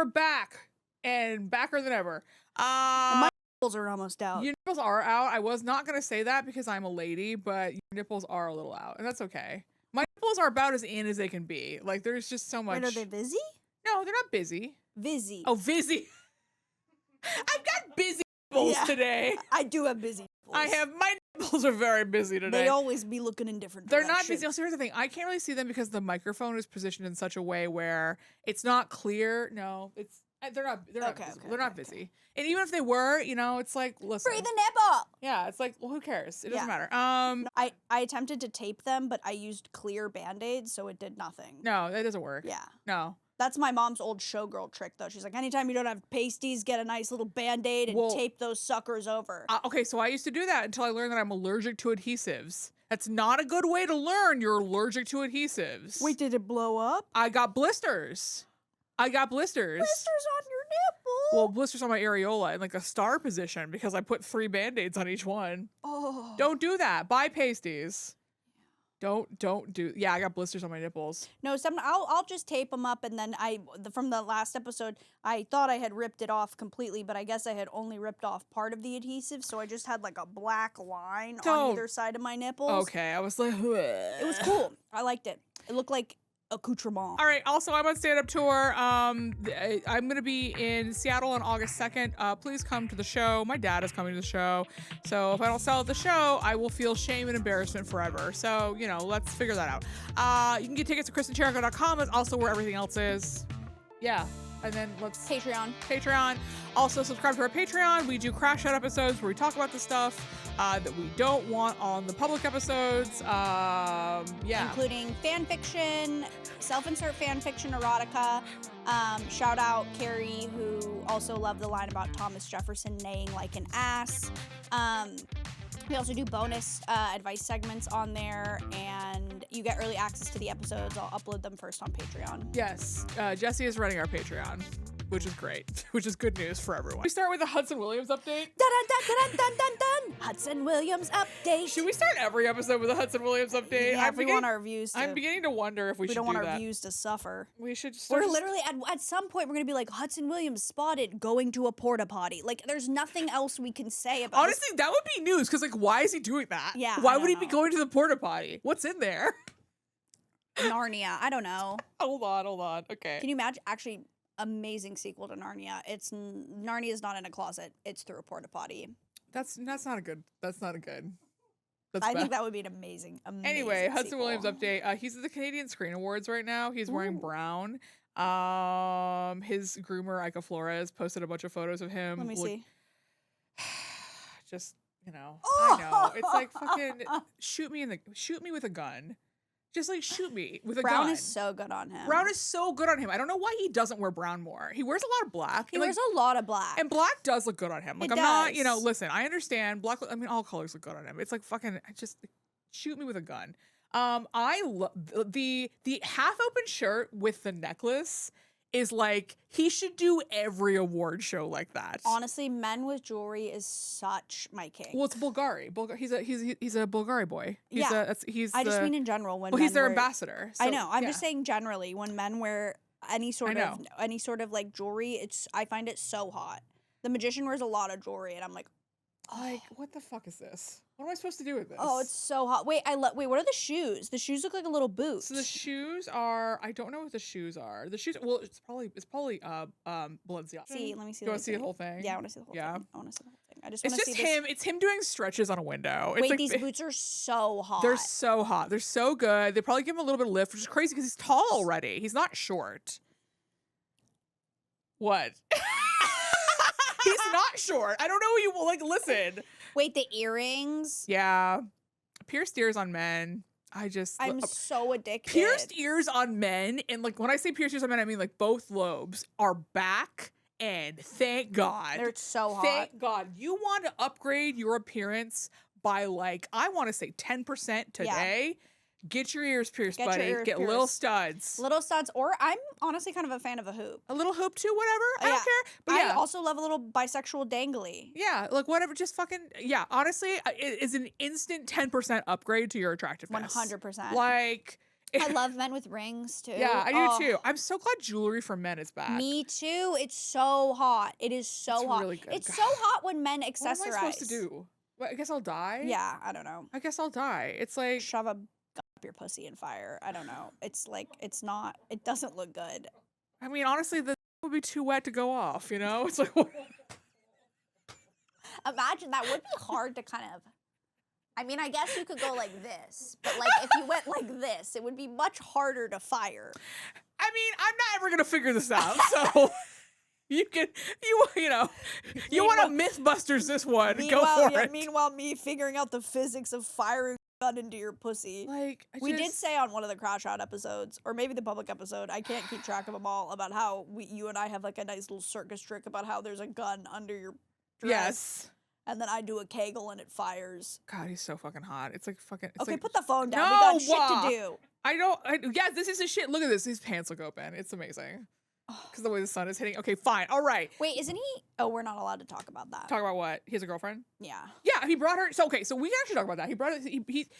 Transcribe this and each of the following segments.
we're back and backer than ever. My nipples are almost out. Your nipples are out. I was not going to say that because I'm a lady, but your nipples are a little out, and that's okay. My nipples are about as in as they can be. Like, there's just so much. Wait, are they busy? No, they're not busy. Busy. Oh, busy. I've got busy nipples today. I do have busy nipples. My nipples are very busy today. They always be looking in different They're directions. not busy. So here's the thing. I can't really see them because the microphone is positioned in such a way where it's not clear. No, they're not busy. And even if they were, it's like, listen. Free the nipple. Yeah, it's like, well, who cares? It doesn't matter. I attempted to tape them, but I used clear Band-Aids, so it did nothing. No, that doesn't work. Yeah. No. That's my mom's old showgirl trick, though. She's like, anytime you don't have pasties, get a nice little Band-Aid and tape those suckers over. Okay, so I used to do that until I learned that I'm allergic to adhesives. That's not a good way to learn you're allergic to adhesives. Wait, did it blow up? I got blisters. Blisters on your nipple? Well, blisters on my areola in like a star position because I put 3 Band-Aids on each one. Oh. Don't do that. Buy pasties. Don't do. Yeah, I got blisters on my nipples. No, I'll just tape them up, and then from the last episode, I thought I had ripped it off completely, but I guess I had only ripped off part of the adhesive, so I just had like a black line on either side of my nipples. Okay, I was like, it was cool. I liked it. It looked like accoutrement. All right. Also, I'm on stand-up tour. I'm gonna be in Seattle on August 2nd. Please come to the show. My dad is coming to the show, so if I don't sell at the show, I will feel shame and embarrassment forever. So let's figure that out. You can get tickets at KristinChirico.com. That's also where everything else is. Yeah. And then Patreon. Also, subscribe to our Patreon. We do crash out episodes where we talk about the stuff that we don't want on the public episodes. Including fan fiction, self-insert fan fiction erotica. Shout out Carrie, who also loved the line about Thomas Jefferson neighing like an ass. We also do bonus advice segments on there, and you get early access to the episodes. I'll upload them first on Patreon. Yes, Jesse is running our Patreon, which is great, which is good news for everyone. We start with the Hudson Williams update. Dun, dun, dun, dun, dun, dun. Hudson Williams update. Should we start every episode with a Hudson Williams update? Yeah, if we want our views to... I'm beginning to wonder if we should do that. We don't want our views to suffer. We should just... We're literally, at some point, we're going to be like, Hudson Williams spotted going to a porta potty. Like, there's nothing else we can say about Honestly, that would be news, because, like, why is he doing that? Yeah, why would he be going to the porta potty? What's in there? Narnia. I don't know. Hold on. Okay. Can you imagine? Actually, amazing sequel to Narnia. Narnia is not in a closet. It's through a porta potty. That's not a good. I think that would be an amazing Anyway, Hudson sequel. Williams update. He's at the Canadian Screen Awards right now. He's wearing brown. His groomer Ika Flores posted a bunch of photos of him. Let me see. Just I know. It's like fucking shoot me with a gun. Just like shoot me with a gun. Brown is so good on him. I don't know why he doesn't wear brown more. He wears a lot of black. He wears a lot of black. And black does look good on him. Like I'm not, listen, I understand black. I mean, all colors look good on him. It's like fucking just shoot me with a gun. I love the half open shirt with the necklace is like he should do every award show like that. Honestly, men with jewelry is such my king. Well, it's Bulgari. He's a Bulgari boy. I just mean in general when he's their ambassador. So, I know. I'm just saying generally when men wear any sort of like jewelry, I find it so hot. The Magician wears a lot of jewelry, and I'm like, what the fuck is this? What am I supposed to do with this? Oh, it's so hot. Wait, what are the shoes? The shoes look like a little boot. So the shoes are, I don't know what the shoes are. The shoes, well, it's probably Balenciaga. See, let me see. Do you want to see the whole thing? Yeah, I want to see the whole thing. I want to see the whole thing. I just want to see this. It's him doing stretches on a window. It's Wait, these boots are so hot. They're so hot. They're so good. They probably give him a little bit of lift, which is crazy because he's tall already. He's not short. What? He's not short. I don't know what you listen. Wait, the earrings? Yeah. Pierced ears on men. I'm so addicted. Pierced ears on men, and like when I say pierced ears on men, I mean like both lobes are back, and thank God. They're so hot. Thank God. You want to upgrade your appearance by like, I want to say 10% today. Yeah. Get your ears pierced, buddy. Get little studs. Little studs, or I'm honestly kind of a fan of a hoop. A little hoop too, whatever. I don't care. But I also love a little bisexual dangly. Yeah, like whatever, just fucking, honestly, it is an instant 10% upgrade to your attractiveness. 100%. Like, I love men with rings too. Yeah, I do too. I'm so glad jewelry for men is back. Me too. It's so hot. It is so hot. Really good. It's so hot when men accessorize. What am I supposed to do? Well, I guess I'll die. Yeah, I don't know. I guess I'll die. It's like shove up your pussy in fire. I don't know. It's like it's not. It doesn't look good. I mean, honestly, the would be too wet to go off. You know, it's like. Imagine that would be hard to kind of. I mean, I guess you could go like this, but like if you went like this, it would be much harder to fire. I mean, I'm not ever gonna figure this out, so you know, you want to MythBusters this one? Go for it. Meanwhile, me figuring out the physics of firing a gun into your pussy. Like we did say on one of the Crash Out episodes, or maybe the public episode, I can't keep track of them all, about how you and I have like a nice little circus trick about how there's a gun under your dress. Yes. And then I do a Kegel and it fires. God, he's so fucking hot. It's like fucking. It's okay, like, put the phone down. We got shit to do. Yeah, this is his shit. Look at this. His pants look open. It's amazing. Because the way the sun is hitting. Okay, fine. All right. Wait, isn't he? Oh, we're not allowed to talk about that. Talk about what? He has a girlfriend? Yeah. Yeah, he brought her. So, okay, so we can actually talk about that. He brought it.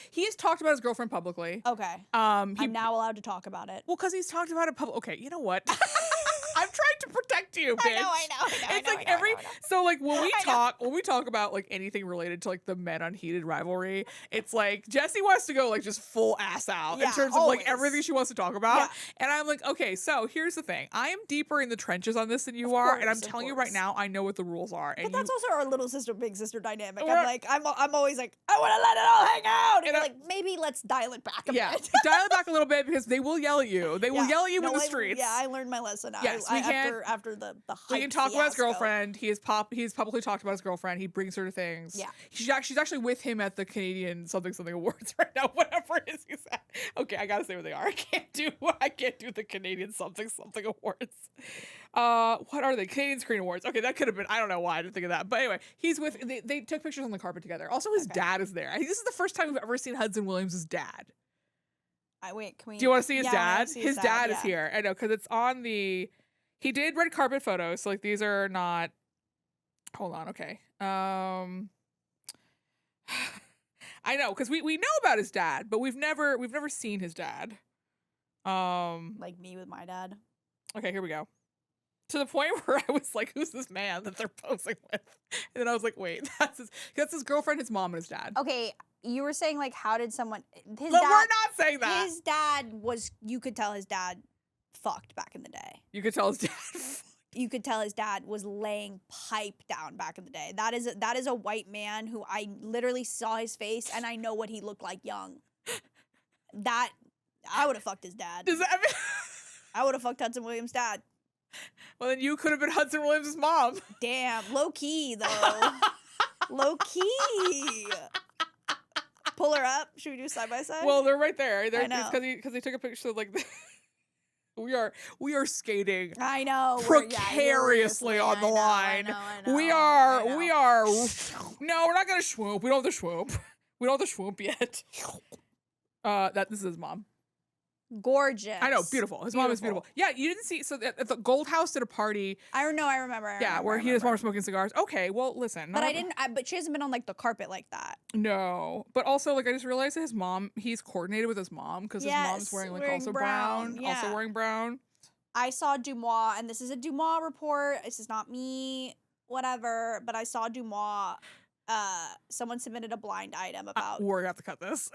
He has talked about his girlfriend publicly. Okay. I'm now allowed to talk about it. Well, because he's talked about it public. Okay, you know what? I'm trying to protect you, bitch. I know. It's like so like when we talk about like anything related to like the men unheated rivalry, it's like Jessie wants to go like just full ass out in terms of like everything she wants to talk about. Yeah. And I'm like, okay, so here's the thing. I am deeper in the trenches on this than you are, and I'm telling you right now, I know what the rules are. And but that's also our little sister, big sister dynamic. I'm always like, I want to let it all hang out. And you're like, maybe let's dial it back a bit. Dial it back a little bit because they will yell at you. They will yell at you in the streets. Yeah, I learned my lesson. Yes. After the we can talk about his girlfriend. He's publicly talked about his girlfriend. He brings her to things. Yeah, she's actually with him at the Canadian something awards right now. Whatever it is he's at. Okay, I gotta say what they are. I can't do the Canadian something awards. What are they? Canadian Screen Awards. Okay, that could have been. I don't know why I didn't think of that. But anyway, he's with. They took pictures on the carpet together. Also, his dad is there. I think this is the first time we've ever seen Hudson Williams' dad. Wait, can we? Do you want to see his dad? His dad is here. I know because it's on the. He did red carpet photos, so like these are not. Hold on, okay. I know because we know about his dad, but we've never seen his dad. Like me with my dad. Okay, here we go. To the point where I was like, "Who's this man that they're posing with?" And then I was like, "Wait, that's his girlfriend, his mom, and his dad." Okay, you were saying like, how did someone? We're not saying that. His dad was. You could tell his dad fucked back in the day. You could tell his dad. You could tell his dad was laying pipe down back in the day. That is a white man who I literally saw his face and I know what he looked like young. That I would have fucked his dad. Does that mean I would have fucked Hudson Williams' dad? Well, then you could have been Hudson Williams' mom. Damn, low key though. Low key. Pull her up. Should we do side by side? Well, they're right there. I know. Because they took a picture of like. We are skating. I know precariously on the line. I know, we are. No, we're not gonna swoop. We don't have to swoop. We don't have to swoop yet. This is his mom. Gorgeous. I know, beautiful. His mom is beautiful. Yeah, you didn't see. So at the Gold House did a party. I remember. Where he and his mom were smoking cigars. Okay, well, listen. But but she hasn't been on like the carpet like that. No, but also like I just realized that his mom. He's coordinated with his mom because his mom's wearing also brown. Yeah. Also wearing brown. I saw Dumois, and this is a Dumois report. This is not me, whatever. But I saw Dumois. Someone submitted a blind item about. We're gonna have to cut this.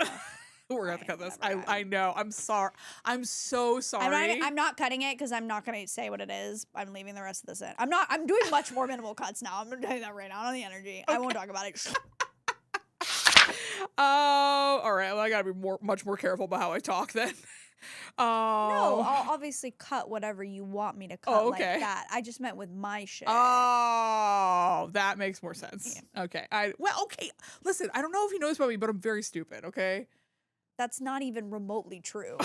We're gonna have to cut this. I know. I'm sorry. I'm so sorry. I'm not cutting it because I'm not gonna say what it is. I'm leaving the rest of this in. I'm doing much more minimal cuts now. I'm gonna tell you that right now. I don't have the energy. Okay. I won't talk about it. Oh, all right. Well, I gotta be much more careful about how I talk then. No, I'll obviously cut whatever you want me to cut like that. I just meant with my shit. Oh, that makes more sense. Yeah. Okay. Okay. Listen, I don't know if you know this about me, but I'm very stupid. Okay. That's not even remotely true.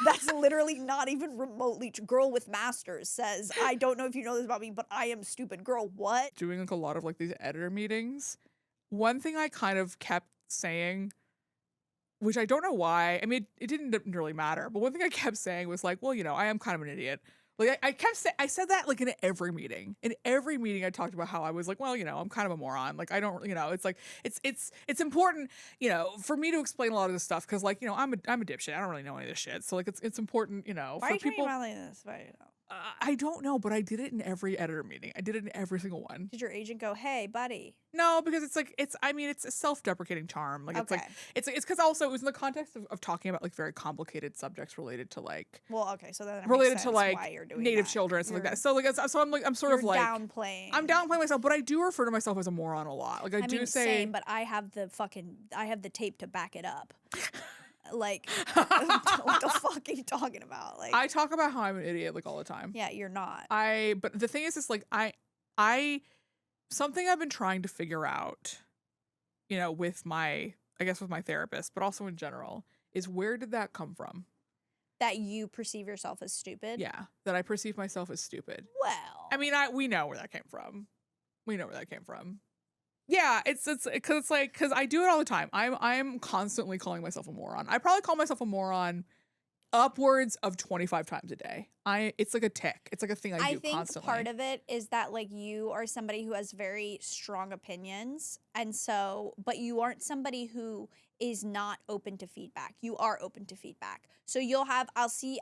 That's literally not even remotely true. Girl with masters says, I don't know if you know this about me, but I am stupid. Girl, what? Doing like a lot of like these editor meetings. One thing I kind of kept saying, which I don't know why. I mean, it didn't really matter. But one thing I kept saying was like, well, I am kind of an idiot. Like I said that like in every meeting. In every meeting I talked about how I was like, well, I'm kind of a moron. Like I don't, it's like it's important, for me to explain a lot of this stuff because like, I'm a dipshit. I don't really know any of this shit. So like it's important, Why for are you people. talking about like this? Why, I don't know, but I did it in every editor meeting. I did it in every single one. Did your agent go, "Hey, buddy"? No, because it's like it's a self-deprecating charm. Like Okay. it's because also it was in the context of talking about like very complicated subjects related to like Well, okay, so then related to like why you're doing native that. children and stuff like that. So like I'm sort of like downplaying. I'm downplaying myself, but I do refer to myself as a moron a lot. Like I do mean, say same, but I have the tape to back it up. Like, what the fuck are you talking about? Like, I talk about how I'm an idiot like all the time. yeah, you're not. But the thing is like I something I've been trying to figure out, with my therapist, but also in general, is where did that come from? That you perceive yourself as stupid? Yeah, that I perceive myself as stupid. Well, I mean, we know where that came from. Yeah, it's because I do it all the time. I'm constantly calling myself a moron. I probably call myself a moron upwards of 25 times a day. It's like a tick. It's like a thing I do constantly. I think part of it is that like you are somebody who has very strong opinions, and so, but you aren't somebody who is not open to feedback. You are open to feedback. So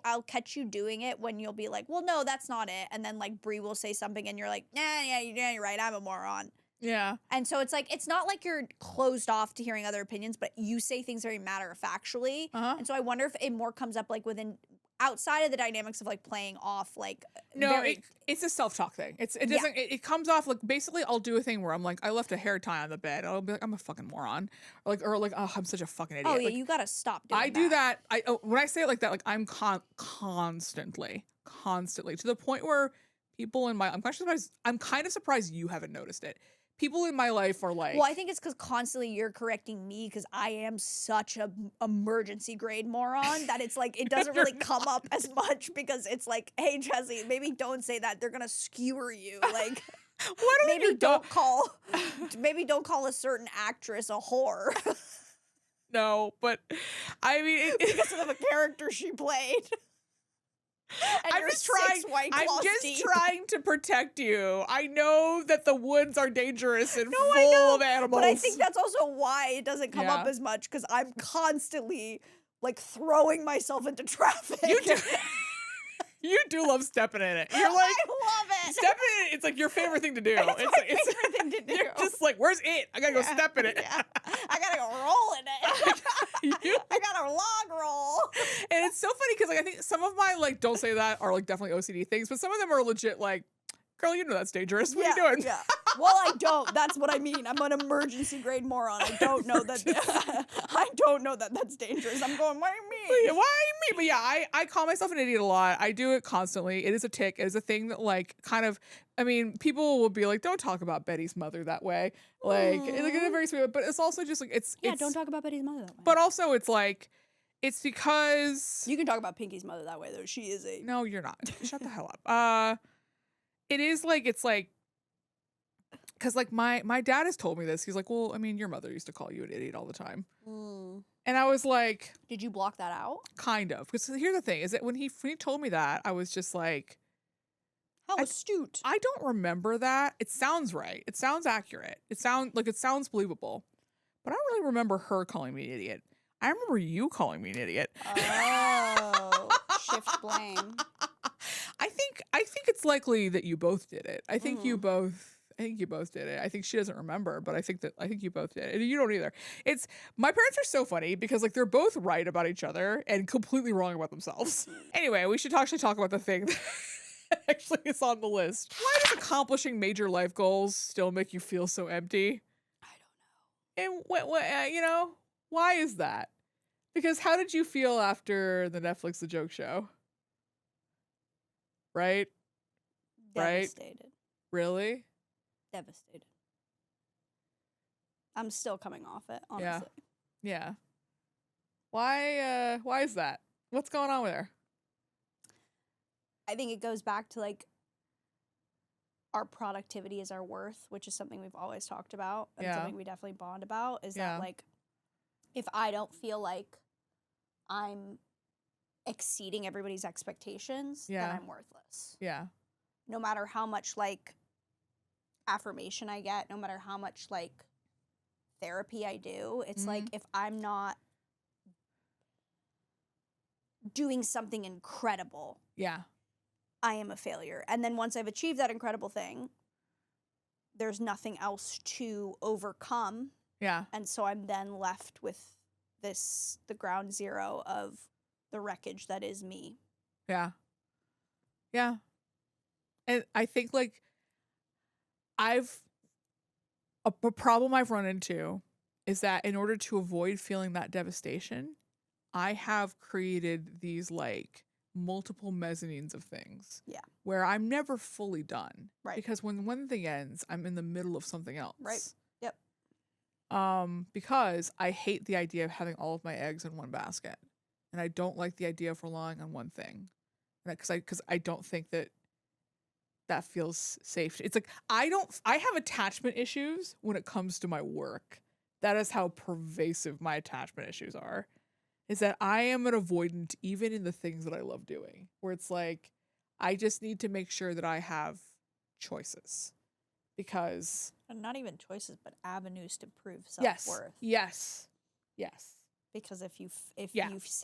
I'll catch you doing it when you'll be like, well, no, that's not it. And then like Bree will say something and you're like, yeah, you're right. I'm a moron. Yeah. And so it's like, it's not like you're closed off to hearing other opinions, but you say things very matter-of-factually. And so I wonder if it more comes up like outside of the dynamics of like playing off like. No, it's a self-talk thing. It comes off like basically I'll do a thing where I'm like, I left a hair tie on the bed. I'll be like, I'm a fucking moron. Or like, oh, I'm such a fucking idiot. Oh yeah, like, you gotta stop doing that. I do that. When I say it like that, like I'm constantly to the point where people in I'm kind of surprised you haven't noticed it. People in my life are like... Well, I think it's because constantly you're correcting me because I am such a emergency grade moron that it's like, it doesn't really come up as much because it's like, hey, Jesse, maybe don't say that. They're going to skewer you. Like, maybe don't call a certain actress a whore. No, but I mean... because of the character she played. I'm just trying to protect you. I know that the woods are dangerous and full of animals. But I think that's also why it doesn't come up as much because I'm constantly like throwing myself into traffic. You do love stepping in it. You're like, I love it. Stepping in it, it's like your favorite thing to do. It's my favorite thing to do. You're just like, where's it? I gotta go step in it. Yeah. I gotta go roll in it. I got a log roll. And it's so funny because like I think some of my like don't say that are like definitely OCD things, but some of them are legit like, girl, you know that's dangerous. What are you doing? Yeah. Well, I don't. That's what I mean. I'm an emergency grade moron. I don't know that. I don't know that that's dangerous. I'm going, why me? Why me? But yeah, I call myself an idiot a lot. I do it constantly. It is a tick. It is a thing that like kind of, I mean, people will be like, don't talk about Betty's mother that way. Like, it's very sweet, but it's also just like, don't talk about Betty's mother that way. But also it's like, it's because. You can talk about Pinky's mother that way though. She is a. No, you're not. Shut the hell up. It is like, it's like, because like my dad has told me this. He's like, well, I mean, your mother used to call you an idiot all the time. And I was like, did you block that out? Kind of. Because here's the thing is that when he told me that, I was just like, how astute. I don't remember that. It sounds right. It sounds accurate. It sounds believable. But I don't really remember her calling me an idiot. I remember you calling me an idiot. Oh, shift blame. I think it's likely that you both did it. I think you both did it. I think she doesn't remember, but I think you both did it. And you don't either. My parents are so funny because like they're both right about each other and completely wrong about themselves. Anyway, we should actually talk about the thing that actually is on the list. Why does accomplishing major life goals still make you feel so empty? I don't know. And what why is that? Because how did you feel after the Netflix The Joke Show? Right? Devastated. Right? Really? Devastated. I'm still coming off it, honestly. Yeah. Why is that? What's going on with her? I think it goes back to like our productivity is our worth, which is something we've always talked about and something we definitely bond about is that like if I don't feel like I'm exceeding everybody's expectations, Yeah. then I'm worthless. Yeah. No matter how much like affirmation I get, no matter how much like therapy I do, it's like if I'm not doing something incredible, Yeah. I am a failure. And then once I've achieved that incredible thing, there's nothing else to overcome. Yeah. And so I'm then left with the ground zero of the wreckage that is me. Yeah. Yeah. And I think like a problem I've run into is that in order to avoid feeling that devastation, I have created these like multiple mezzanines of things. Yeah. Where I'm never fully done. Right. Because when one thing ends, I'm in the middle of something else. Right. Yep. Because I hate the idea of having all of my eggs in one basket. And I don't like the idea of relying on one thing. Because I don't think that feels safe. It's like I have attachment issues when it comes to my work. That is how pervasive my attachment issues are. Is that I am an avoidant even in the things that I love doing. Where it's like I just need to make sure that I have choices. Because and not even choices, but avenues to prove self-worth. Yes. Because if you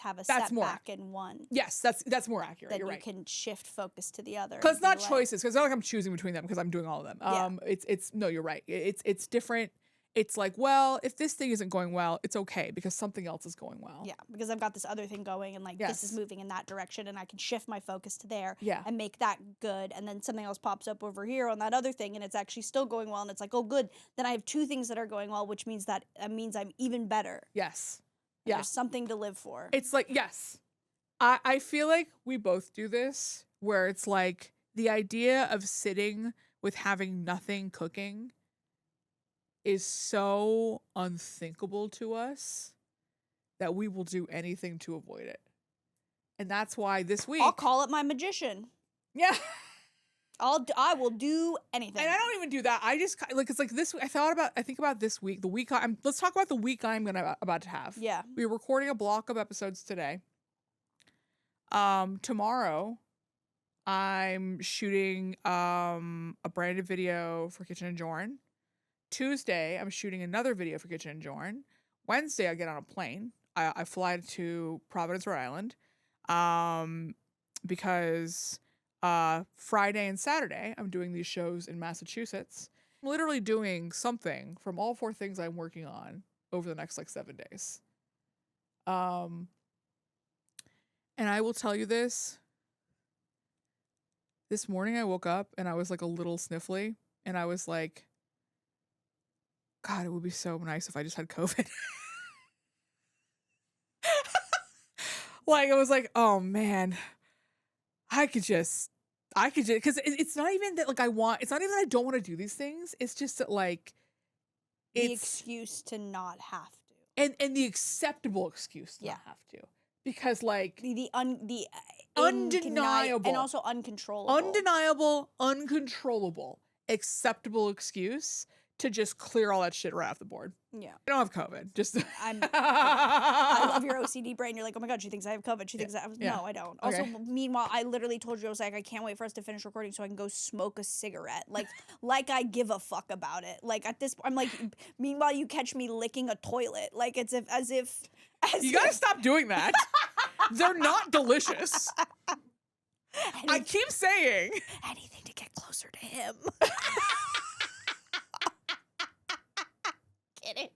have a That's setback in one, yes, that's more accurate. then You're you right. can shift focus to the other. Because it's not choices. Because it's not like I'm choosing between them. Because I'm doing all of them. Yeah. It's no, you're right. It's different. It's like, well, if this thing isn't going well, it's okay because something else is going well. Yeah, because I've got this other thing going and like this is moving in that direction and I can shift my focus to there and make that good. And then something else pops up over here on that other thing and it's actually still going well. And it's like, oh, good. Then I have two things that are going well, which means that I'm even better. Yes. Yeah. There's something to live for. It's like, yes. I feel like we both do this where it's like the idea of sitting with having nothing cooking is so unthinkable to us that we will do anything to avoid it. And that's why this week I'll call it my magician. Yeah. I will do anything. And I don't even do that. I just like, it's like this week. I think about this week, let's talk about the week I'm about to have. Yeah. We're recording a block of episodes today. Tomorrow I'm shooting a branded video for Kitchen and Jorn. Tuesday, I'm shooting another video for Kitchen and Jorn. Wednesday, I get on a plane. I fly to Providence, Rhode Island, because Friday and Saturday, I'm doing these shows in Massachusetts. I'm literally doing something from all 4 things I'm working on over the next like 7 days. And I will tell you this. This morning, I woke up and I was like a little sniffly, and I was like, God, it would be so nice if I just had COVID. Like, I was like, oh man, I could just, because it's not even that like it's not even that I don't want to do these things. It's just that like, the excuse to not have to. And the acceptable excuse to not have to. Because like, the undeniable. And also uncontrollable. Undeniable, uncontrollable, acceptable excuse to just clear all that shit right off the board. Yeah. I don't have COVID. Just I love your OCD brain. You're like, oh my God, she thinks I have COVID. She thinks no, I don't. Okay. Also, meanwhile, I literally told you, I was like, I can't wait for us to finish recording so I can go smoke a cigarette. Like I give a fuck about it. Like at this point, I'm like, meanwhile, you catch me licking a toilet. Like as if you gotta stop doing that. They're not delicious. I keep saying anything to get closer to him. Kidding.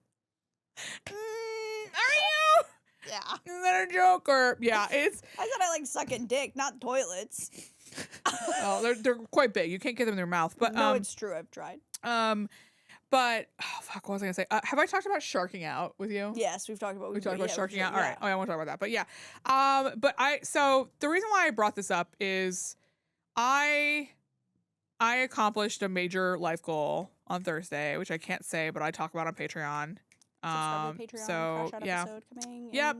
Are you? Yeah. Is that a joke or it's? I said I like sucking dick, not toilets. Oh, they're quite big. You can't get them in your mouth. But no, it's true. I've tried. But fuck, what was I gonna say? Have I talked about sharking out with you? Yes, we've talked about sharking out. Yeah. All right. Oh, I won't talk about that. But yeah. So the reason why I brought this up is I accomplished a major life goal on Thursday, which I can't say, but I talk about on Patreon. Subscribe to Patreon. So Crash Out yeah. episode coming. Yep.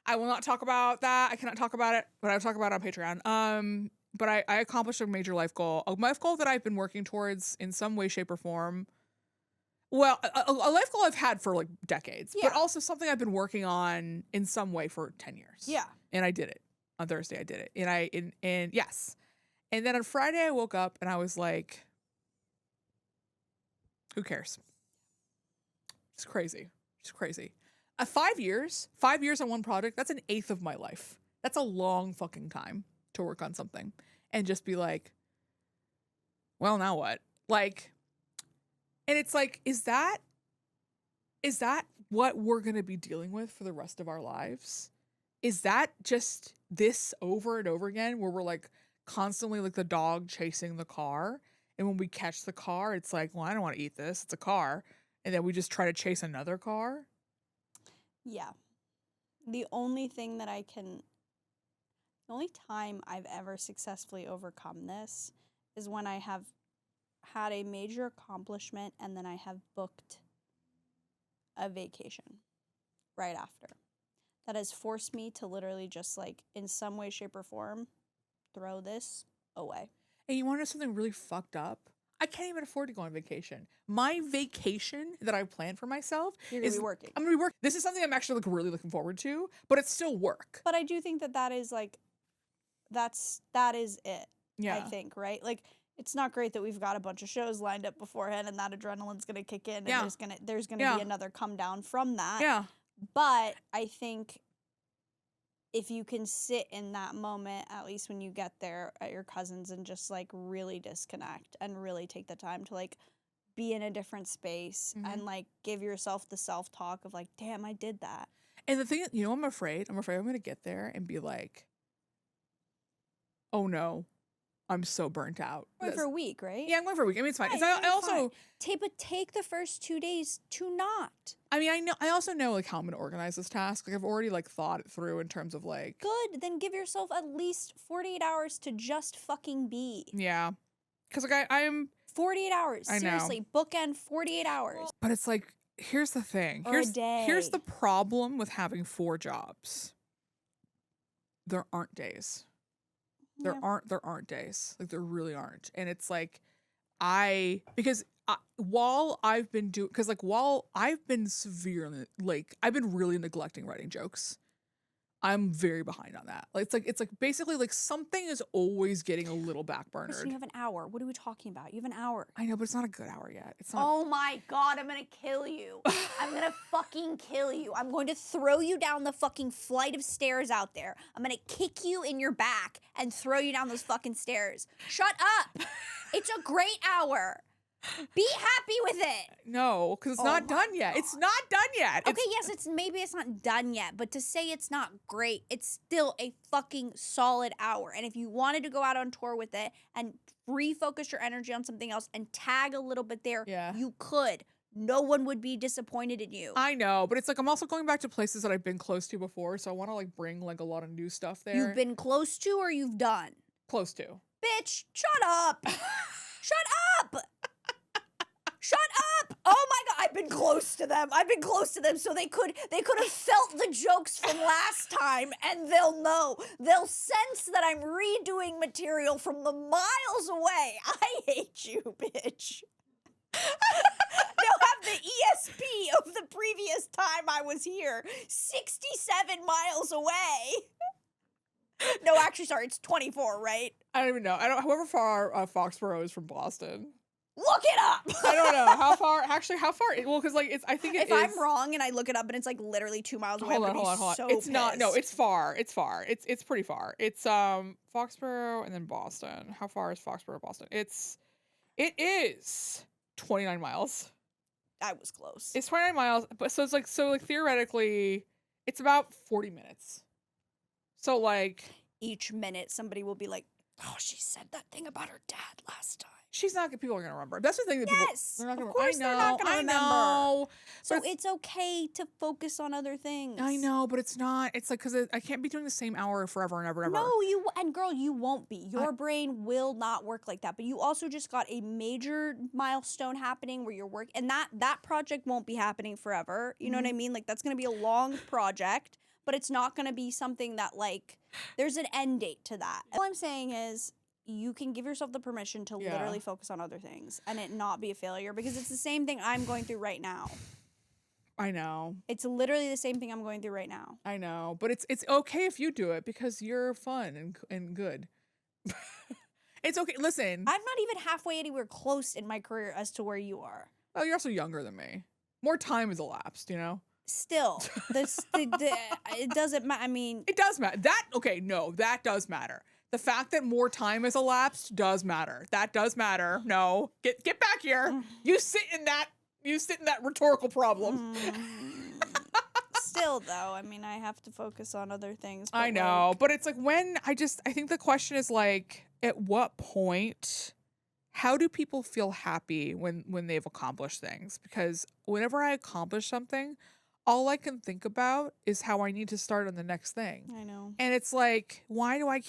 I will not talk about that. I cannot talk about it, but I'll talk about it on Patreon. But I accomplished a major life goal that I've been working towards in some way, shape, or form. Well, a life goal I've had for like decades, but also something I've been working on in some way for 10 years. Yeah. And I did it. On Thursday I did it. And yes. And then on Friday I woke up and I was like, who cares? It's crazy. It's crazy. 5 years on one project, that's an eighth of my life. That's a long fucking time to work on something and just be like, well, now what? Like, and it's like, is that what we're going to be dealing with for the rest of our lives? Is that just this over and over again where we're like constantly like the dog chasing the car? And when we catch the car, it's like, well, I don't want to eat this. It's a car. And then we just try to chase another car. Yeah. The only time I've ever successfully overcome this is when I have had a major accomplishment and then I have booked a vacation right after. That has forced me to literally just like, in some way, shape, or form, throw this away. And you want to know something really fucked up? I can't even afford to go on vacation. My vacation that I planned for myself You're gonna be working. I'm gonna be working. This is something I'm actually like really looking forward to, but it's still work. But I do think that is like, that is it. Yeah. I think, right? Like, it's not great that we've got a bunch of shows lined up beforehand and that adrenaline's gonna kick in and there's gonna be another come down from that. Yeah. But I think if you can sit in that moment, at least when you get there at your cousin's, and just like really disconnect and really take the time to like be in a different space and like give yourself the self-talk of like, damn, I did that. And the thing, I'm afraid I'm going to get there and be like, oh no, I'm so burnt out. Going for a week, right? Yeah, I'm going for a week. I mean, it's fine. Yeah, I also take the first 2 days to not. I mean, I also know like how I'm gonna organize this task. Like I've already like thought it through in terms of like. Good, then give yourself at least 48 hours to just fucking be. Yeah, because like I'm 48 hours. I know. Seriously, bookend 48 hours. But it's like, here's the thing. Or a day. Here's the problem with having 4 jobs. There aren't days. There aren't days. Like there really aren't. And it's like while I've been severely like I've been really neglecting writing jokes. I'm very behind on that. Like it's like basically like something is always getting a little backburnered. Kristin, you have an hour. What are we talking about? You have an hour. I know, but it's not a good hour yet. It's not. Oh my God, I'm gonna kill you. I'm gonna fucking kill you. I'm going to throw you down the fucking flight of stairs out there. I'm gonna kick you in your back and throw you down those fucking stairs. Shut up. It's a great hour. Be happy with it. No, because it's not done yet. God. It's not done yet. Okay, yes, maybe it's not done yet, but to say it's not great, it's still a fucking solid hour. And if you wanted to go out on tour with it and refocus your energy on something else and tag a little bit there, you could. No one would be disappointed in you. I know, but it's like I'm also going back to places that I've been close to before, so I want to like bring like a lot of new stuff there. You've been close to or you've done? Close to. Bitch, shut up. Shut up. Shut up! Oh my God, I've been close to them. So they could have felt the jokes from last time, and they'll know. They'll sense that I'm redoing material from the miles away. I hate you, bitch. They'll have the ESP of the previous time I was here, 67 miles away. No, actually, sorry, it's 24, right? I don't even know. However far Foxborough is from Boston. Look it up. I don't know how far. Actually, how far? Well, because like I think if I'm wrong and I look it up and it's like literally 2 miles away, hold on. So it's pissed. not. No, it's far. It's pretty far. It's Foxborough and then Boston. How far is Foxborough, Boston? It is 29 miles. I was close. It's 29 miles, but so theoretically, it's about 40 minutes. So like each minute, somebody will be like, "Oh, she said that thing about her dad last time." She's not. People are gonna remember. That's the thing that they're not gonna remember. I know. So it's okay to focus on other things. I know, but it's not. It's like because I can't be doing the same hour forever and ever and ever. No, girl, you won't be. Your brain will not work like that. But you also just got a major milestone happening where you're working, and that project won't be happening forever. You know what I mean? Like that's gonna be a long project, but it's not gonna be something that like there's an end date to that. All I'm saying is, you can give yourself the permission to literally focus on other things and it not be a failure, because it's the same thing I'm going through right now. I know. It's literally the same thing I'm going through right now. I know, but it's okay if you do it because you're fun and good. It's okay. Listen, I'm not even halfway anywhere close in my career as to where you are. oh, you're also younger than me. More time has elapsed, you know? Still, it doesn't matter. I mean, It does matter. That does matter. The fact that more time has elapsed does matter. That does matter. No, get back here. You sit in that rhetorical problem. Still, though, I mean, I have to focus on other things. I know, but it's like I think the question is like, at what point, how do people feel happy when they've accomplished things? Because whenever I accomplish something, all I can think about is how I need to start on the next thing. I know. And it's like, why do I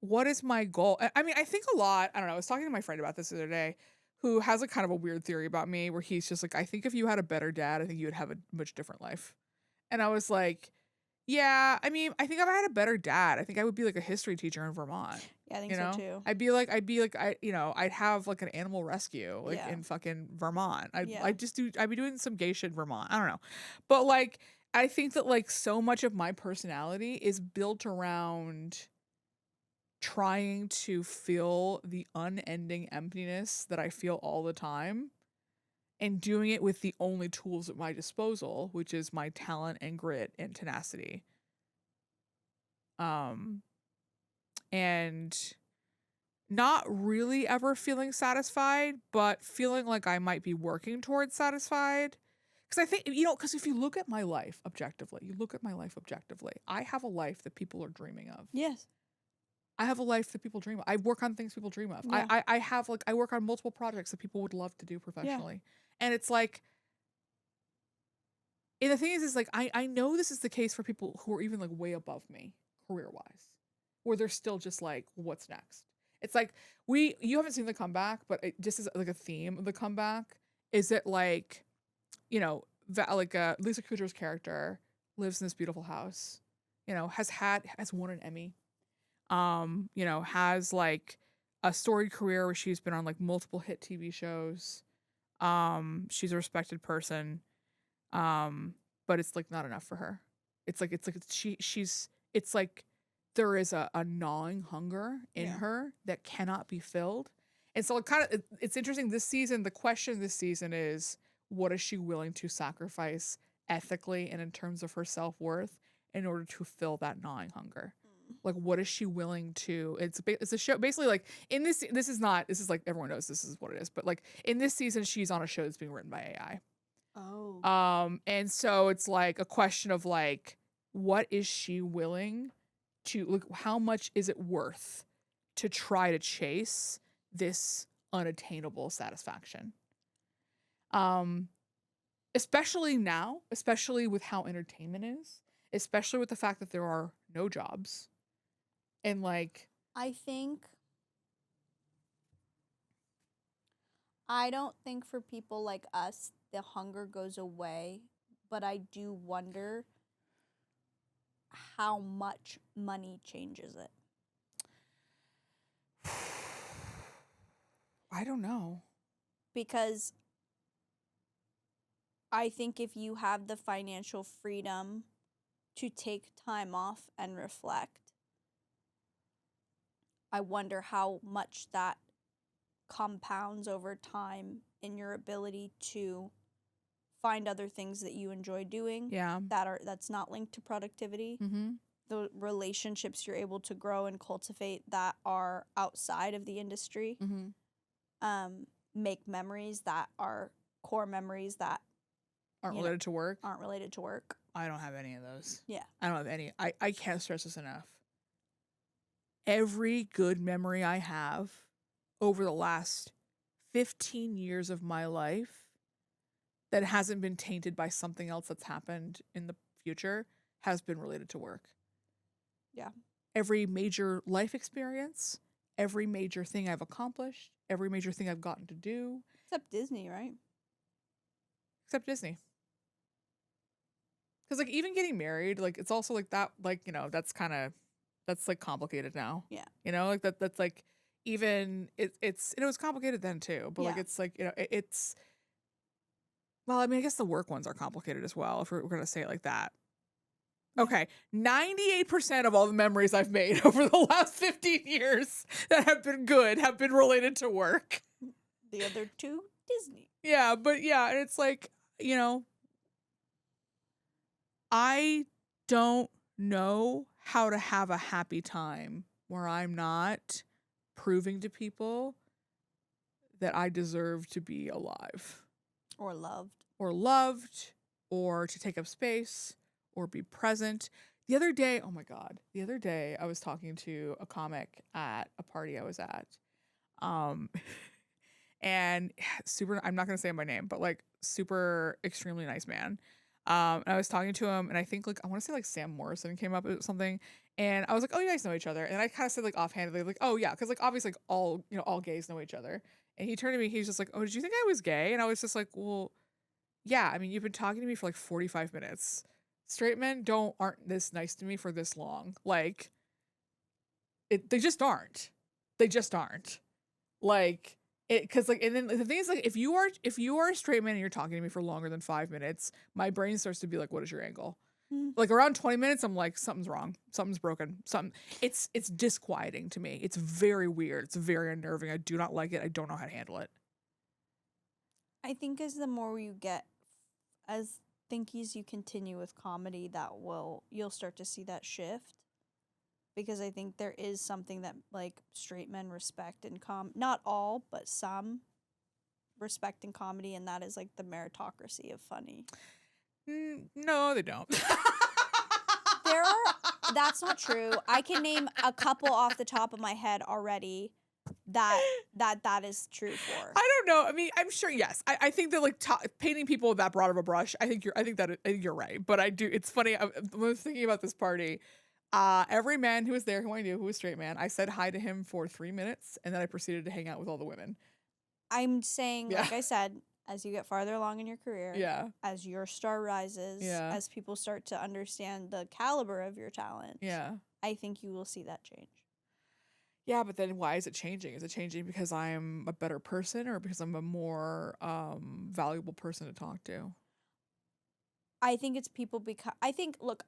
what is my goal? I mean, I think a lot, I don't know, I was talking to my friend about this the other day, who has a kind of a weird theory about me, where he's just like, I think if you had a better dad, I think you would have a much different life. And I was like, yeah, I mean, I think if I had a better dad, I think I would be like a history teacher in Vermont. Yeah, I think so too. I'd be like, I'd have like an animal rescue in fucking Vermont. I'd be doing some gay shit in Vermont. I don't know. But like, I think that like so much of my personality is built around trying to fill the unending emptiness that I feel all the time, and doing it with the only tools at my disposal, which is my talent and grit and tenacity. And not really ever feeling satisfied, but feeling like I might be working towards satisfied. Because I think, because if you look at my life objectively, I have a life that people are dreaming of. Yes. I have a life that people dream of. I work on things people dream of. Yeah. I work on multiple projects that people would love to do professionally. Yeah. And it's like, and the thing is like, I know this is the case for people who are even like way above me career-wise, where they're still just like, what's next? It's like, you haven't seen The Comeback, but it just is like a theme of The Comeback, is that like, Lisa Kudrow's character lives in this beautiful house, has won an Emmy, has like a storied career where she's been on like multiple hit TV shows. She's a respected person. But it's like not enough for her. It's like there is a gnawing hunger in her that cannot be filled. And so it's interesting this season. The question this season is, what is she willing to sacrifice ethically and in terms of her self-worth in order to fill that gnawing hunger? Like, what is she willing to? It's a show basically like in this is like everyone knows this is what it is, but like in this season she's on a show that's being written by AI. Oh. And so it's like a question of like, what is she willing to, like, how much is it worth to try to chase this unattainable satisfaction? Especially now, especially with how entertainment is, especially with the fact that there are no jobs. And like, I don't think for people like us, the hunger goes away, but I do wonder how much money changes it. I don't know. Because I think if you have the financial freedom to take time off and reflect, I wonder how much that compounds over time in your ability to find other things that you enjoy doing. Yeah. That's not linked to productivity. Mm-hmm. The relationships you're able to grow and cultivate that are outside of the industry. Mm-hmm. Make memories that are core memories that aren't related to work. I don't have any of those. Yeah. I don't have any. I can't stress this enough. Every good memory I have over the last 15 years of my life that hasn't been tainted by something else that's happened in the future has been related to work. Yeah. Every major life experience, every major thing I've accomplished, every major thing I've gotten to do. Except Disney, right? Except Disney. Because like even getting married, like it's also like that, like, that's like complicated now. Yeah. Like that's like, even it was complicated then too, but like it's like, it's Well, I mean, I guess the work ones are complicated as well, if we're going to say it like that. Okay, 98% of all the memories I've made over the last 15 years that have been good have been related to work. The other two, Disney. Yeah, but yeah, it's like, I don't know how to have a happy time where I'm not proving to people that I deserve to be alive. Or loved. Or to take up space, or be present. The other day I was talking to a comic at a party I was at. And super, I'm not going to say my name, but like super extremely nice man. And I was talking to him, and I think I want to say Sam Morrison came up with something, and I was like, oh, you guys know each other. And I kind of said offhandedly, oh yeah, because obviously all gays know each other. And he turned to me, he's just like, oh, did you think I was gay? And I was just like, well, yeah, I mean, you've been talking to me for 45 minutes. Straight men aren't this nice to me for this long. They just aren't. They just aren't. Because and then the thing is, if you are a straight man and you're talking to me for longer than 5 minutes, my brain starts to be like, what is your angle? Around 20 minutes, I'm like, something's wrong, something's broken, it's disquieting to me. It's very weird. It's very unnerving. I do not like it. I don't know how to handle it. I think as you continue with comedy, you'll start to see that shift. Because I think there is something that straight men respect in not all, but some respect in comedy, and that is the meritocracy of funny. No, they don't. That's not true. I can name a couple off the top of my head already that is true for. I don't know. I mean, I'm sure. Yes, I think that painting people with that broad of a brush. I think you're right. But I do. It's funny. I was thinking about this party. Every man who was there, who I knew, who was straight man, I said hi to him for 3 minutes, and then I proceeded to hang out with all the women. I'm saying, like I said, as you get farther along in your career, as your star rises, as people start to understand the caliber of your talent, I think you will see that change. Yeah, but then why is it changing? Is it changing because I'm a better person, or because I'm a more valuable person to talk to? I think it's people look,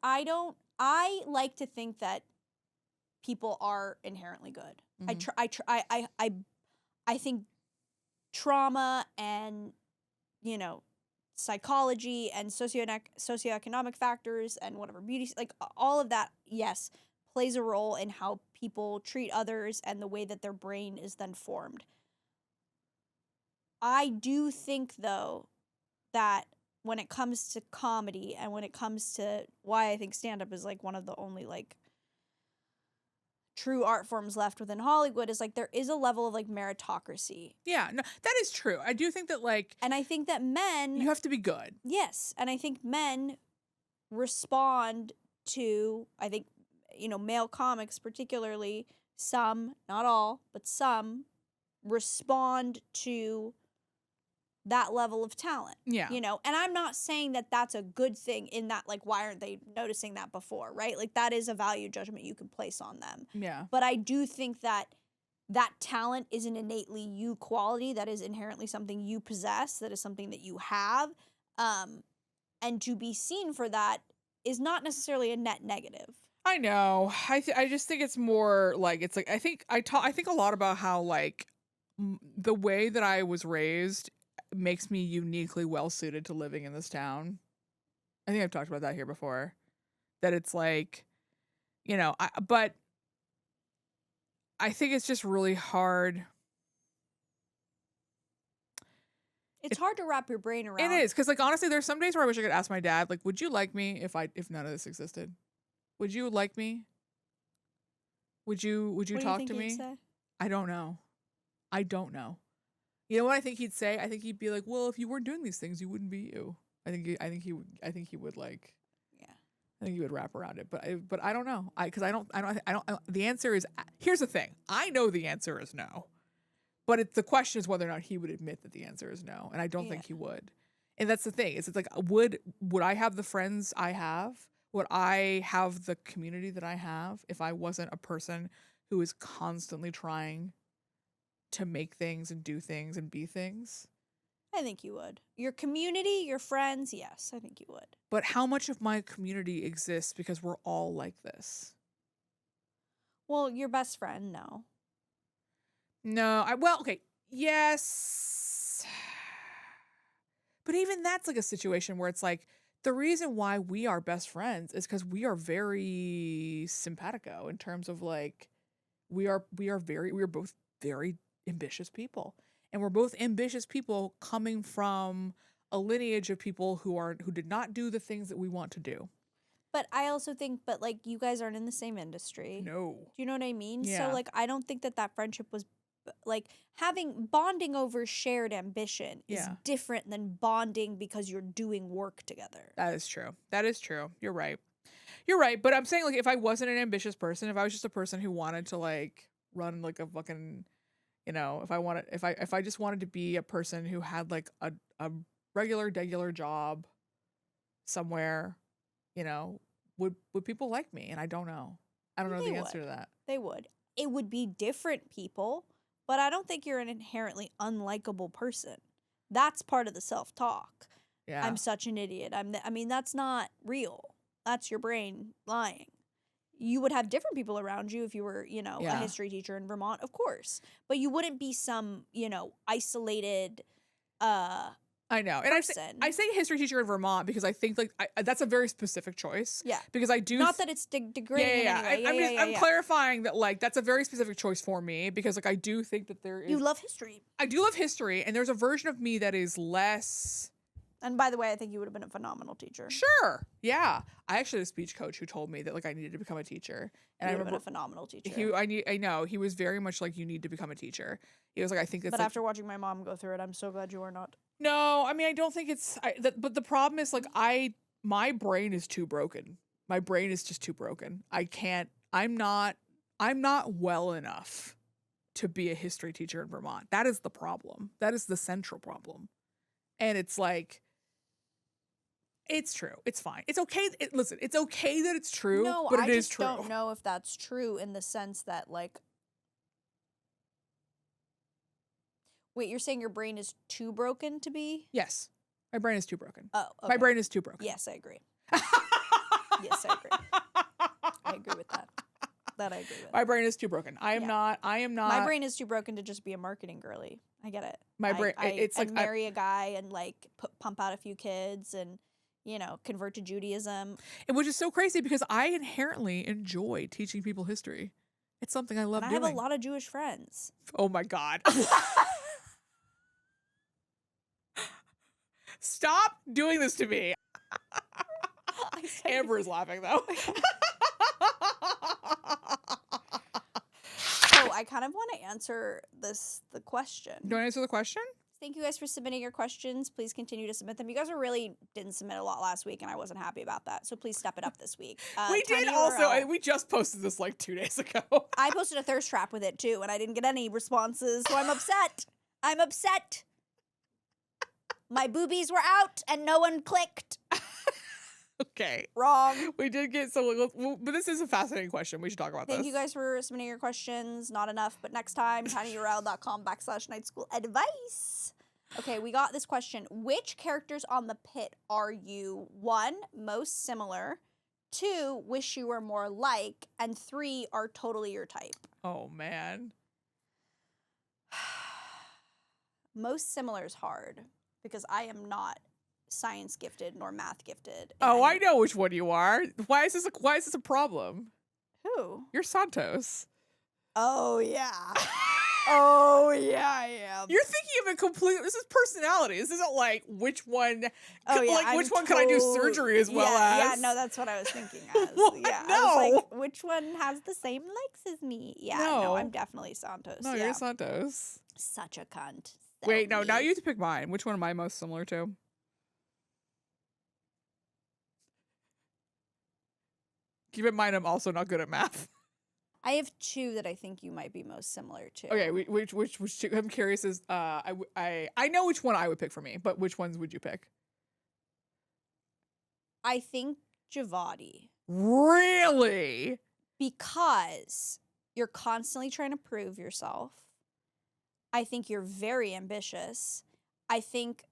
I like to think that people are inherently good. Mm-hmm. I think trauma and, psychology and socioeconomic factors and whatever, beauty, all of that, yes, plays a role in how people treat others and the way that their brain is then formed. I do think, though, that when it comes to comedy and when it comes to why I think stand-up is one of the only true art forms left within Hollywood is there is a level of meritocracy. Yeah, no, that is true. I do think that and I think that men, you have to be good. Yes, and I think men respond to, I think, male comics particularly, some, not all, but some respond to that level of talent. Yeah. And I'm not saying that that's a good thing in that, why aren't they noticing that before, right? That is a value judgment you can place on them. Yeah. But I do think that talent is an innately you quality, that is inherently something you possess, that is something that you have. And to be seen for that is not necessarily a net negative. I know. I just think it's more I think a lot about how the way that I was raised makes me uniquely well suited to living in this town. I think I've talked about that here before. That it's but I think it's just really hard. It's hard to wrap your brain around. It is, because honestly, there's some days where I wish I could ask my dad, would you like me if none of this existed? Would you like me? Would you talk to me? Say? I don't know. You know what I think he'd say? I think he'd be like, "Well, if you weren't doing these things, you wouldn't be you." I think he would. I think he would I think he would wrap around it, but I don't know. The answer is, here's the thing. I know the answer is no, but the question is whether or not he would admit that the answer is no, and I don't think he would. And that's the thing. It's would I have the friends I have? Would I have the community that I have if I wasn't a person who is constantly trying to make things and do things and be things? I think you would. Your community, your friends, yes, I think you would. But how much of my community exists because we're all like this? Well, your best friend, no. No, okay, yes. But even that's like a situation where it's like, the reason why we are best friends is because we are very simpatico in terms of like, we are both very ambitious people. And we're both ambitious people coming from a lineage of people who did not do the things that we want to do. But I also think, like, you guys aren't in the same industry. No. Do you know what I mean? Yeah. So, like, I don't think that friendship was, like, bonding over shared ambition is different than bonding because you're doing work together. That is true. You're right. But I'm saying, like, if I wasn't an ambitious person, if I was just a person who wanted to, like, run, like, a fucking, you know, if I just wanted to be a person who had, like, a regular job somewhere, you know, would people like me? And I don't know. I don't know the answer to that. They would. It would be different people, but I don't think you're an inherently unlikable person. That's part of the self-talk. Yeah. I'm such an idiot. I mean, that's not real. That's your brain lying. You would have different people around you if you were, you know, a history teacher in Vermont, of course. But you wouldn't be some, you know, isolated I know. And I say history teacher in Vermont because I think, like, that's a very specific choice. Yeah. Because I do... Not that it's degrading in any way. I'm clarifying that, like, that's a very specific choice for me because, like, I do think that there is... You love history. I do love history, and there's a version of me that is less... And by the way, I think you would have been a phenomenal teacher. Sure. Yeah. I actually had a speech coach who told me that, like, I needed to become a teacher. And you would have been a phenomenal teacher. I know. He was very much like, you need to become a teacher. He was like, I think that's... But after watching my mom go through it, I'm so glad you are not. No, I mean, I don't think it's... but the problem is, like, my brain is too broken. My brain is just too broken. I can't... I'm not well enough to be a history teacher in Vermont. That is the problem. That is the central problem. And it's like... It's true. It's fine. It's okay. Listen, it's okay that it's true, but it is true. I just don't know if that's true in the sense that, like... Wait, you're saying your brain is too broken to be? Yes. My brain is too broken. Oh, okay. My brain is too broken. Yes, I agree. Yes, I agree. I agree with that. That I agree with. My brain is too broken. I am not. My brain is too broken to just be a marketing girly. I get it. My brain, it's like... marry a guy and, like, pump out a few kids and... you know, convert to Judaism. Which is so crazy because I inherently enjoy teaching people history. It's something I love doing. I have a lot of Jewish friends. Oh my God. Stop doing this to me. Amber is laughing though. So I kind of want to answer the question. Do you want to answer the question? Thank you guys for submitting your questions. Please continue to submit them. You guys didn't submit a lot last week, and I wasn't happy about that. So please step it up this week. We did also. We just posted this like 2 days ago. I posted a thirst trap with it too, and I didn't get any responses, so I'm upset. I'm upset. My boobies were out, and no one clicked. Okay. Wrong. We did get but this is a fascinating question. We should talk about this. Thank you guys for submitting your questions. Not enough, but next time, tinyurl.com/nightschool advice. Okay, we got this question. Which characters on the Pitt are you? 1, most similar. 2, wish you were more like. And 3, are totally your type. Oh, man. Most similar is hard because I am not science gifted nor math gifted. Oh, I know which one you are. Why is this a problem? Who? You're Santos. Oh yeah. Oh yeah, I am. You're thinking of it completely. This is personality. This isn't like which one. Oh yeah, which one can I do surgery as well as? Yeah, no, that's what I was thinking as. Yeah, no. I was like, which one has the same legs as me? Yeah, no, I'm definitely Santos. No, you're Santos. Such a cunt. Wait, no, now you have to pick mine. Which one am I most similar to? Keep in mind, I'm also not good at math. I have 2 that I think you might be most similar to. Okay, which 2? I'm curious. I know which one I would pick for me, but which ones would you pick? I think Javadi. Really? Because you're constantly trying to prove yourself. I think you're very ambitious. I think,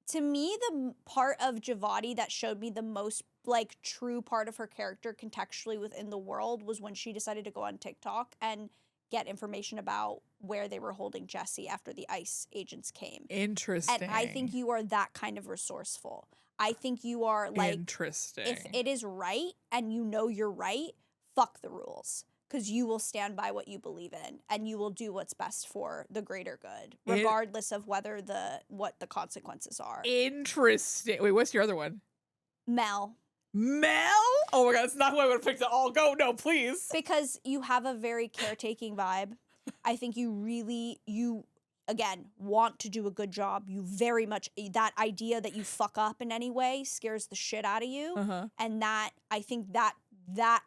to me, the part of Javati that showed me the most, like, true part of her character contextually within the world was when she decided to go on TikTok and get information about where they were holding Jesse after the ICE agents came. Interesting. And I think you are that kind of resourceful. I think you are, like, interesting. If it is right and you know you're right, fuck the rules. Because you will stand by what you believe in, and you will do what's best for the greater good, regardless of whether what the consequences are. Interesting. Wait, what's your other one? Mel. Mel? Oh my god, that's not who I would have picked at all. Go, no, please. Because you have a very caretaking vibe. I think you again, want to do a good job. You very much, that idea that you fuck up in any way scares the shit out of you. Uh-huh. And that, I think that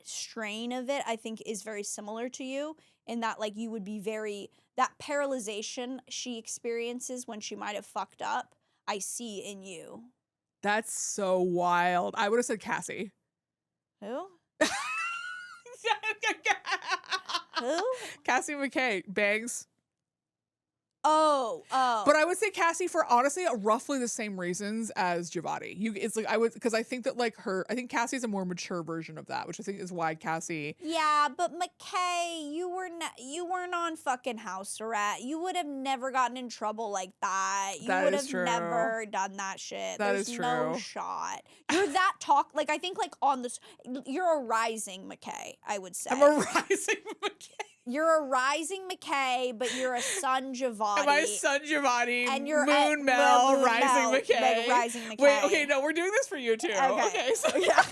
strain of it, I think, is very similar to you, in that, like, you would be that paralyzation she experiences when she might have fucked up, I see in you. That's so wild. I would have said Cassie. Who? Who? Cassie McKay. Bangs. Oh. But I would say Cassie for honestly roughly the same reasons as Javati. It's like because I think that like I think Cassie's a more mature version of that, which I think is why Cassie. Yeah, but McKay, you weren't on fucking house arrest. You would have never gotten in trouble like that. You would have never done that shit. There's no shot. You're that like I think like you're a rising McKay, I would say. I'm a rising McKay. You're a rising McKay, but you're a sun Javati. Am I son Javati? And you're Moon Mel, rising McKay. Like, rising McKay. Wait, okay, no, we're doing this for you too. Okay, so yeah.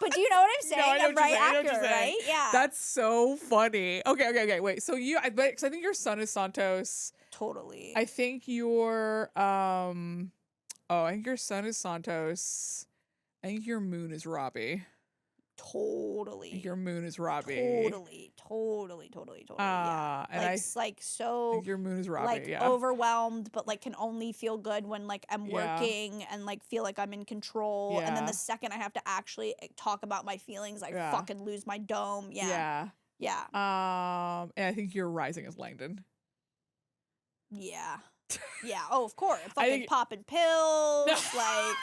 But do you know what I'm saying? No, I know I'm right, accurate, right? Yeah. That's so funny. Okay. Wait, so because I think your son is Santos. Totally. I think your I think your son is Santos. I think your moon is Robbie. Totally. Your moon is Robbie. Totally. Yeah. And like so. Your moon is Robbie. Like yeah. overwhelmed, but like can only feel good when like I'm working and like feel like I'm in control. Yeah. And then the second I have to actually talk about my feelings, I fucking lose my dome. Yeah. And I think your rising is Langdon. Yeah. Oh, of course. Fucking popping pills. Like.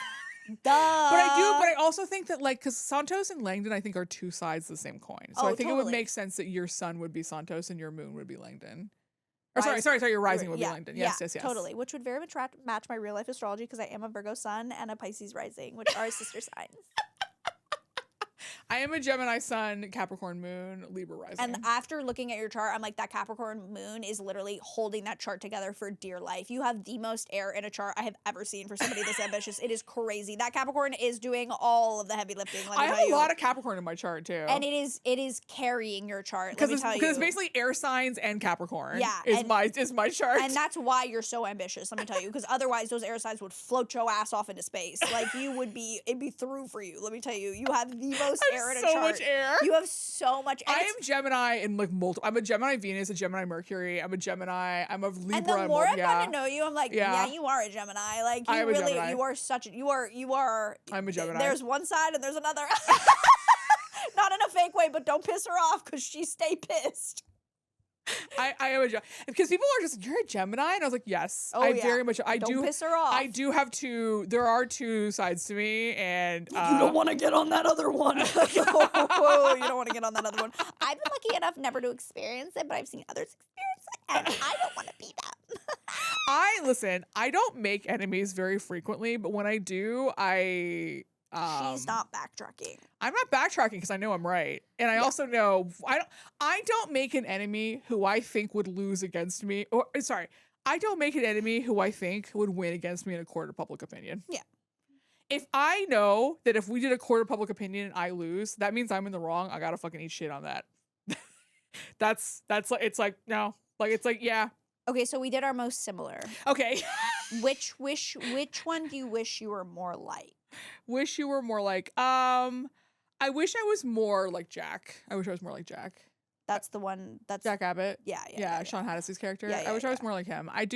Duh. But I also think that like because Santos and Langdon I think are two sides of the same coin. So I think it would make sense that your sun would be Santos and your moon would be Langdon. Or sorry, your rising would be Langdon. Yes. Totally. Which would very much match my real life astrology because I am a Virgo sun and a Pisces rising, which are sister signs. I am a Gemini sun, Capricorn moon, Libra rising. And after looking at your chart, I'm like, that Capricorn moon is literally holding that chart together for dear life. You have the most air in a chart I have ever seen for somebody this ambitious. It is crazy. That Capricorn is doing all of the heavy lifting. I have a lot of Capricorn in my chart too. And it is carrying your chart. Because it's basically air signs and Capricorn. Yeah. Is my chart. And that's why you're so ambitious, let me tell you. Because otherwise those air signs would float your ass off into space. Like it'd be through for you. Let me tell you. You have the most air in a chart. So much air. You have so much air. I am Gemini in like multiple. I'm a Gemini Venus, a Gemini Mercury. I'm a Gemini. I'm a Libra. And the more I've gotten to know you, I'm like, yeah, you are a Gemini. Like you really, you are such. You are. I'm a Gemini. There's one side and there's another. Not in a fake way, but don't piss her off because she stay pissed. I am a Gemini. Because people are just, you're a Gemini? And I was like, yes. Very much. Don't piss her off. I do have there are two sides to me. And you don't want to get on that other one. You don't want to get on that other one. I've been lucky enough never to experience it, but I've seen others experience it. And I don't want to be them. I don't make enemies very frequently, but when I do, she's not backtracking. I'm not backtracking because I know I'm right. And I also know I don't make an enemy who I think would lose against me. I don't make an enemy who I think would win against me in a court of public opinion. Yeah. If I know that if we did a court of public opinion and I lose, that means I'm in the wrong. I gotta fucking eat shit on that. That's like it's like no. Like it's like, yeah. Okay, so we did our most similar. Okay. Which one do you wish you were more like? Wish you were more like, I wish I was more like Jack. That's the one. That's Jack Abbott. Yeah. Sean Hattisy's character. I wish I was more like him. I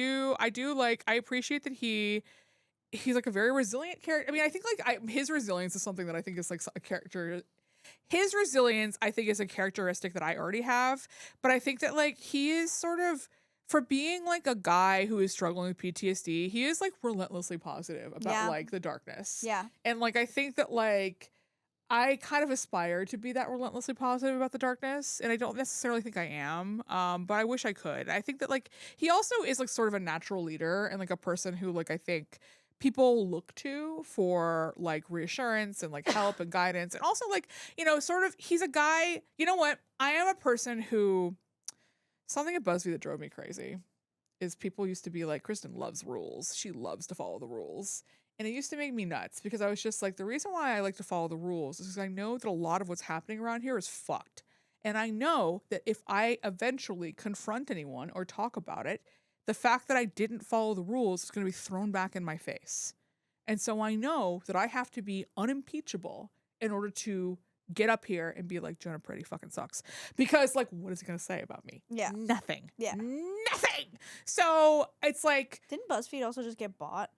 appreciate that he's like a very resilient character. I mean, I think like his resilience is something that I think is like a character. His resilience, I think, is a characteristic that I already have. But I think that like he is sort of for being like a guy who is struggling with PTSD, he is like relentlessly positive about like the darkness. Yeah. And like, I think that like, I kind of aspire to be that relentlessly positive about the darkness, and I don't necessarily think I am, but I wish I could. I think that like, he also is like sort of a natural leader and like a person who like, I think people look to for like reassurance and like help and guidance. And also like, you know, sort of, he's a guy, you know what? I am a person who, something at BuzzFeed that drove me crazy is people used to be like, Kristin loves rules. She loves to follow the rules. And it used to make me nuts because I was just like, the reason why I like to follow the rules is because I know that a lot of what's happening around here is fucked. And I know that if I eventually confront anyone or talk about it, the fact that I didn't follow the rules is going to be thrown back in my face. And so I know that I have to be unimpeachable in order to get up here and be like, Jonah Pretty fucking sucks. Because like, what is he going to say about me? Yeah. Nothing. Yeah. Nothing. So it's like. Didn't BuzzFeed also just get bought?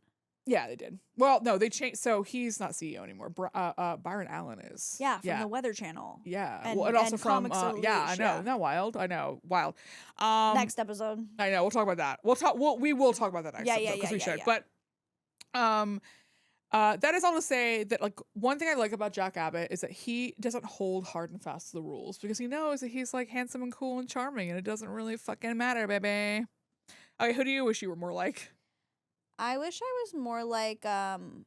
Yeah, they did. Well, no, they changed. So he's not CEO anymore. Byron Allen is. Yeah, from the Weather Channel. Yeah. And, well, and also and from, Comics Unleashed, yeah, I know. yeah. Isn't that wild? I know. Wild. Next episode. I know. We'll talk about that. We will talk about that next episode. Because we should. Yeah. But that is all to say that like one thing I like about Jack Abbott is that he doesn't hold hard and fast to the rules because he knows that he's like handsome and cool and charming and it doesn't really fucking matter, baby. Okay, who do you wish you were more like? I wish I was more like I'm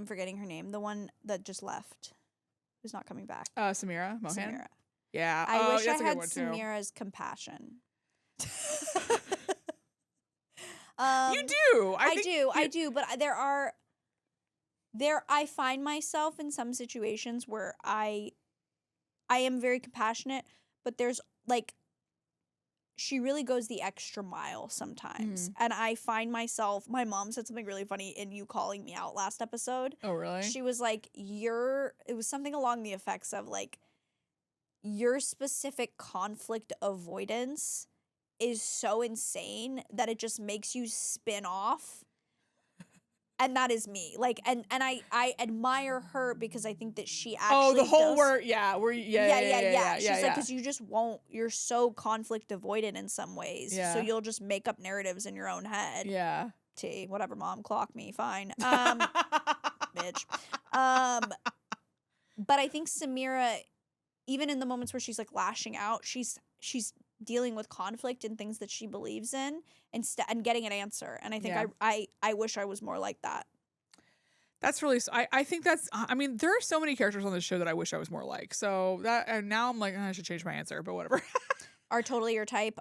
forgetting her name. The one that just left. Who's not coming back. Samira Mohan. Samira. Yeah. I wish I that's a good had one, too. Samira's compassion. You do. I do, but I find myself in some situations where I am very compassionate, but there's like she really goes the extra mile sometimes. And I find myself, my mom said something really funny in you calling me out last episode. Oh, really? She was like, it was something along the effects of like, your specific conflict avoidance is so insane that it just makes you spin off. And that is me. Like, and I admire her because I think that she actually the whole does. word, yeah. She's like, because you just won't, you're so conflict avoidant in some ways. Yeah. So you'll just make up narratives in your own head. Yeah. Whatever, mom, clock me, fine. Bitch. But I think Samira, even in the moments where she's like lashing out, she's dealing with conflict and things that she believes in and getting an answer. And I think I wish I was more like that. That's really, I think that's, I mean, there are so many characters on this show that I wish I was more like. So that, and now I'm like, I should change my answer, but whatever. Are totally your type.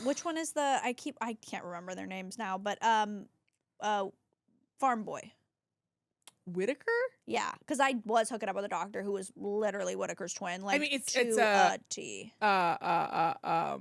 Which one is I can't remember their names now, but Farm Boy. Whitaker? Yeah, because I was hooking up with a doctor who was literally Whitaker's twin. Like, I mean, it's a T. Garen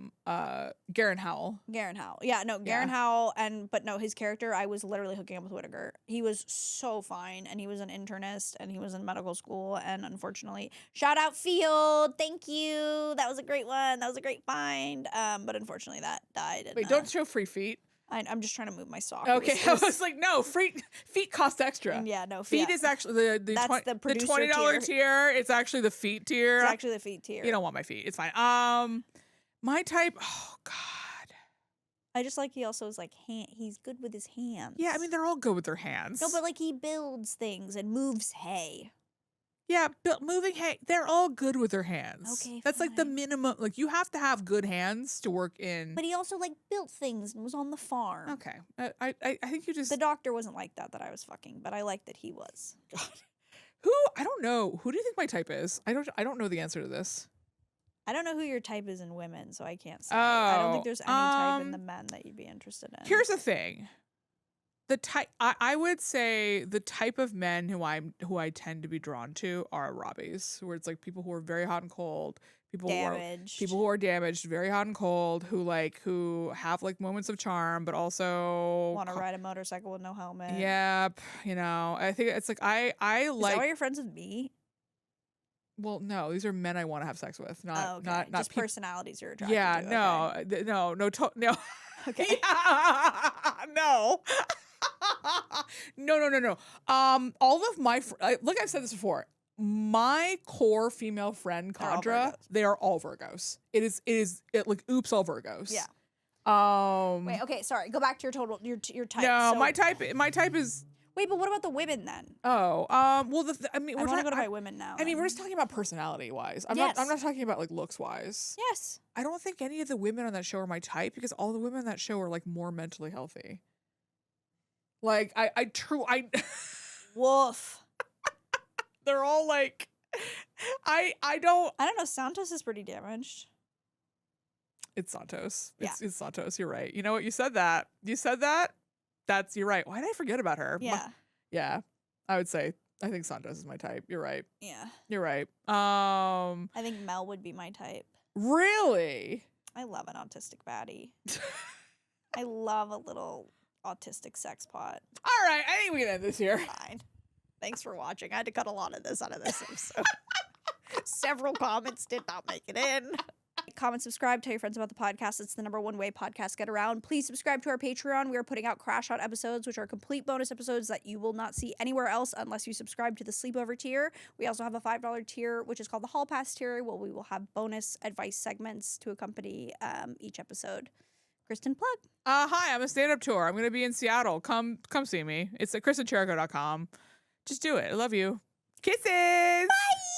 Howell. Garen Howell. Yeah, no, Garen Howell, but no, his character, I was literally hooking up with Whitaker. He was so fine, and he was an internist, and he was in medical school, and unfortunately, shout out Field, thank you. That was a great one. That was a great find. But unfortunately, that died. Wait, don't show free feet. I'm just trying to move my sock. Okay, I was like, no, feet cost extra. Yeah, no, feet is actually the $20 tier. It's actually the feet tier. It's actually the feet tier. You don't want my feet. It's fine. My type. Oh God. I just like he also is like he's good with his hands. Yeah, I mean they're all good with their hands. No, but like he builds things and moves hay. Yeah, moving hay. They're all good with their hands. Okay, that's fine. like the minimum. Like you have to have good hands to work in. But he also like built things and was on the farm. Okay, I think you just. The doctor wasn't like that I was fucking, but I like that he was. God, I don't know. Who do you think my type is? I don't know the answer to this. I don't know who your type is in women, so I can't say. I don't think there's any type in the men that you'd be interested in. Here's the thing. The type I would say the type of men who I tend to be drawn to are Robbies, where it's like people who are very hot and cold, people who are damaged, very hot and cold, who have like moments of charm, but also want to ride a motorcycle with no helmet. Yep, I think it's like I like. Is that why you're friends with me? Well, no, these are men I want to have sex with, not just personalities you're attracted to. Yeah, no. Okay. No. No. All of my like I've said this before, my core female friend cadre, they are all Virgos. It like oops all Virgos. Yeah. Wait, okay, sorry. Go back to your type. No, So- my type is. Wait, but what about the women then? Oh, well, I mean, I want to go to my women now. I mean, then. we're just talking about personality wise. I'm Yes. not talking about like looks wise. Yes. I don't think any of the women on that show are my type because all the women on that show are like more mentally healthy. Like I Woof. they're all like, I don't. I don't know. Santos is pretty damaged. It's Santos. It's Santos. You're right. You know what? You said that. You're right. Why did I forget about her? Yeah. Yeah. I would say I think Santos is my type. You're right. Yeah. You're right. I think Mel would be my type. Really? I love an autistic baddie. I love a little autistic sex pot. All right. I think we can end this here. Fine. Thanks for watching. I had to cut a lot of this out of this episode. Several comments did not make it in. Comment, subscribe, tell your friends about the podcast. It's the #1 way podcasts get around. Please subscribe to our Patreon. We are putting out Crash Out episodes, which are complete bonus episodes that you will not see anywhere else unless you subscribe to the sleepover tier. We also have a $5 tier, which is called the Hall Pass tier, where we will have bonus advice segments to accompany each episode. Kristin, plug. Hi, I'm a stand-up tour. I'm going to be in Seattle. Come see me. It's at KristinChirico.com. Just do it. I love you. Kisses. Bye.